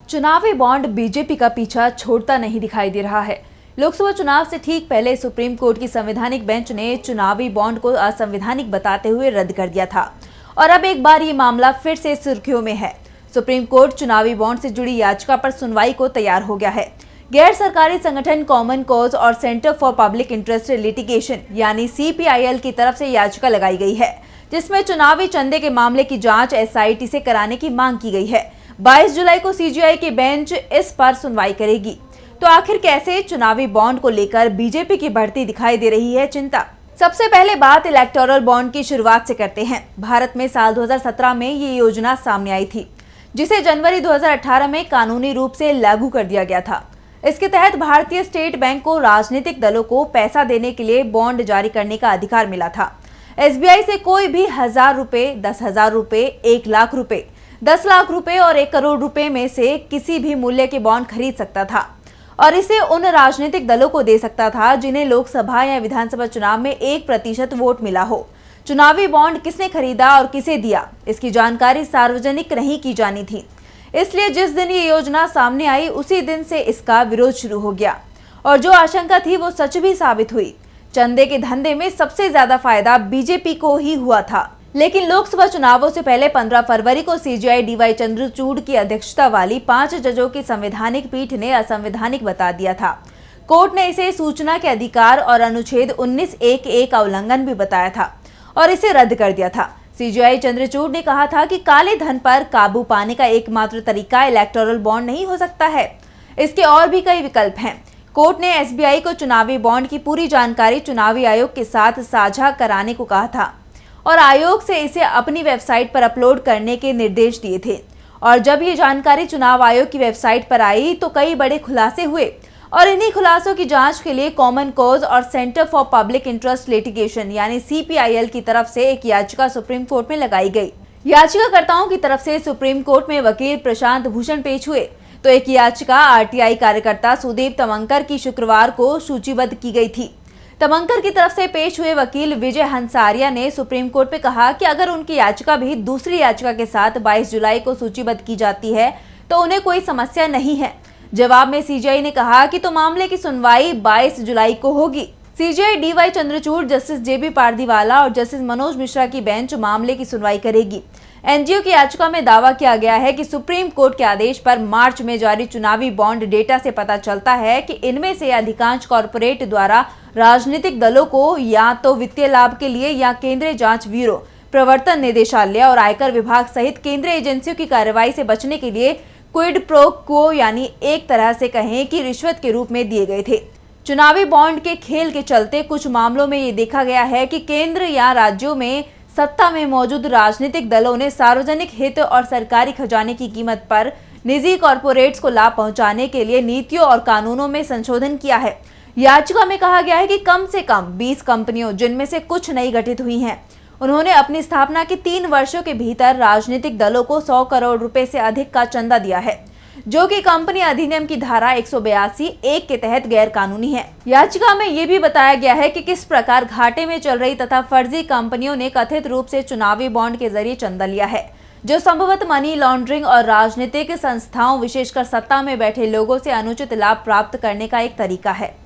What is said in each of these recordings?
चुनावी bond BJP का पीछा छोड़ता नहीं दिखाई दे रहा है। लोकसभा चुनाव से ठीक पहले सुप्रीम कोर्ट की संवैधानिक बेंच ने चुनावी बॉन्ड को असंवैधानिक बताते हुए रद्द कर दिया था और अब एक बार ये मामला फिर से सुर्खियों में है। सुप्रीम कोर्ट चुनावी बॉन्ड से जुड़ी याचिका पर सुनवाई को तैयार हो गया है। गैर सरकारी संगठन कॉमन कॉज और centre for public interest litigation यानी CPIL की तरफ से याचिका लगाई गई है, जिसमें चुनावी चंदे के मामले की जांच SIT से कराने की मांग की गई है। 22 जुलाई को CJI की बेंच इस पर सुनवाई करेगी। तो आखिर कैसे चुनावी बॉन्ड को लेकर बीजेपी की बढ़ती दिखाई दे रही है चिंता। सबसे पहले बात इलेक्टोरल बॉन्ड की शुरुआत से करते हैं। भारत में साल 2017 में ये योजना सामने आई थी, जिसे जनवरी 2018 में कानूनी रूप से लागू कर दिया गया था। इसके तहत भारतीय स्टेट बैंक को राजनीतिक दलों को पैसा देने के लिए बॉन्ड जारी करने का अधिकार मिला था। SBI से कोई भी 1000 रुपए, 10,000 रुपए, 1 लाख रुपए, 10 लाख रुपए और 1 करोड़ रुपए में से किसी भी मूल्य के बॉन्ड खरीद सकता था और इसे उन राजनीतिक दलों को दे सकता था जिन्हें लोकसभा या विधानसभा चुनाव में 1% वोट मिला हो। चुनावी बॉन्ड किसने खरीदा और किसे दिया, इसकी जानकारी सार्वजनिक नहीं की जानी थी। इसलिए जिस दिन ये योजना सामने आई उसी दिन से इसका विरोध शुरू हो गया और जो आशंका थी वो सच भी साबित हुई। चंदे के धंधे में सबसे ज्यादा फायदा बीजेपी को ही हुआ था। लेकिन लोकसभा चुनावों से पहले 15 फरवरी को CJI DY चंद्रचूड़ की अध्यक्षता वाली 5 जजों की संवैधानिक पीठ ने असंवैधानिक बता दिया था। कोर्ट ने इसे सूचना के अधिकार और अनुच्छेद 19(1)(a) का उल्लंघन भी बताया था और इसे रद्द कर दिया था। CJI चंद्रचूड़ ने कहा था कि काले धन पर काबू पाने का एकमात्र तरीका इलेक्टोरल बॉन्ड नहीं हो सकता है, इसके और भी कई विकल्प हैं। कोर्ट ने SBI को चुनावी बॉन्ड की पूरी जानकारी चुनावी आयोग के साथ साझा कराने को कहा था और आयोग से इसे अपनी वेबसाइट पर अपलोड करने के निर्देश दिए थे। और जब ये जानकारी चुनाव आयोग की वेबसाइट पर आई तो कई बड़े खुलासे हुए और इन्हीं खुलासों की जांच के लिए कॉमन कॉज और centre for public interest litigation यानी CPIL की तरफ से एक याचिका सुप्रीम कोर्ट में लगाई गई। याचिकाकर्ताओं की तरफ से सुप्रीम कोर्ट में वकील प्रशांत भूषण पेश हुए तो एक याचिका RTI कार्यकर्ता सुदीप तमंकर की शुक्रवार को सूचीबद्ध की गई थी। तमंकर की तरफ से पेश हुए वकील विजय हंसारिया ने सुप्रीम कोर्ट में कहा कि अगर उनकी याचिका भी दूसरी याचिका के साथ 22 जुलाई को सूचीबद्ध की जाती है तो उन्हें कोई समस्या नहीं है। जवाब में CJI ने कहा कि तो मामले की सुनवाई 22 जुलाई को होगी। CJI DY Chandrachud, justice JB Pardiwala और जस्टिस मनोज मिश्रा की बेंच मामले की सुनवाई करेगी। NGO की याचिका में दावा किया गया है कि सुप्रीम कोर्ट के आदेश पर मार्च में जारी चुनावी बॉन्ड डेटा से पता चलता है कि इनमें से अधिकांश कॉरपोरेट द्वारा राजनीतिक दलों को या तो वित्तीय लाभ के लिए या केंद्रीय जांच ब्यूरो, प्रवर्तन निदेशालय और आयकर विभाग सहित केंद्रीय एजेंसियों की कार्रवाई से बचने के लिए क्विड प्रो क्वो यानी एक तरह से कहें कि रिश्वत के रूप में दिए गए थे। चुनावी बॉन्ड के खेल के चलते कुछ मामलों में ये देखा गया है कि केंद्र या राज्यों में सत्ता में मौजूद राजनीतिक दलों ने सार्वजनिक हित और सरकारी खजाने की कीमत पर निजी कॉरपोरेट्स को लाभ पहुंचाने के लिए नीतियों और कानूनों में संशोधन किया है। याचिका में कहा गया है कि कम से कम 20 कंपनियों, जिनमें से कुछ नई गठित हुई हैं, उन्होंने अपनी स्थापना के 3 वर्षों के भीतर राजनीतिक दलों को 100 करोड़ रुपए से अधिक का चंदा दिया है, जो कि कंपनी अधिनियम की धारा 182(1) के तहत गैर कानूनी है। याचिका में ये भी बताया गया है कि किस प्रकार घाटे में चल रही तथा फर्जी कंपनियों ने कथित रूप से चुनावी बॉन्ड के जरिए चंदा लिया है, जो संभवतः मनी लॉन्ड्रिंग और राजनीतिक संस्थाओं, विशेषकर सत्ता में बैठे लोगों से अनुचित लाभ प्राप्त करने का एक तरीका है।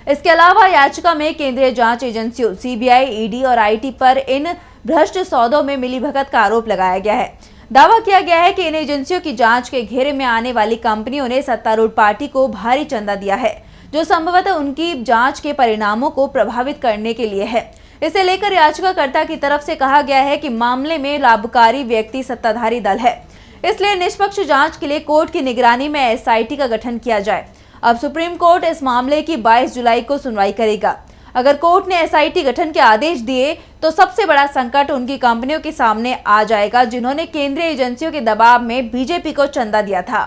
इसके अलावा याचिका में केंद्रीय जांच एजेंसियों CBI, ED और IT पर इन भ्रष्ट सौदों में मिलीभगत का आरोप लगाया गया है। दावा किया गया है कि इन एजेंसियों की जांच के घेरे में आने वाली कंपनियों ने सत्तारूढ़ पार्टी को भारी चंदा दिया है, जो संभवतः उनकी जांच के परिणामों को प्रभावित करने के लिए है। इसे लेकर याचिकाकर्ता की तरफ से कहा गया है कि मामले में लाभकारी व्यक्ति सत्ताधारी दल है, इसलिए निष्पक्ष जांच के लिए कोर्ट की निगरानी में SIT का गठन किया जाए। अब सुप्रीम कोर्ट इस मामले की 22 जुलाई को सुनवाई करेगा। अगर कोर्ट ने SIT गठन के आदेश दिए तो सबसे बड़ा संकट उनकी कंपनियों के सामने आ जाएगा, जिन्होंने केंद्रीय एजेंसियों के दबाव में बीजेपी को चंदा दिया था।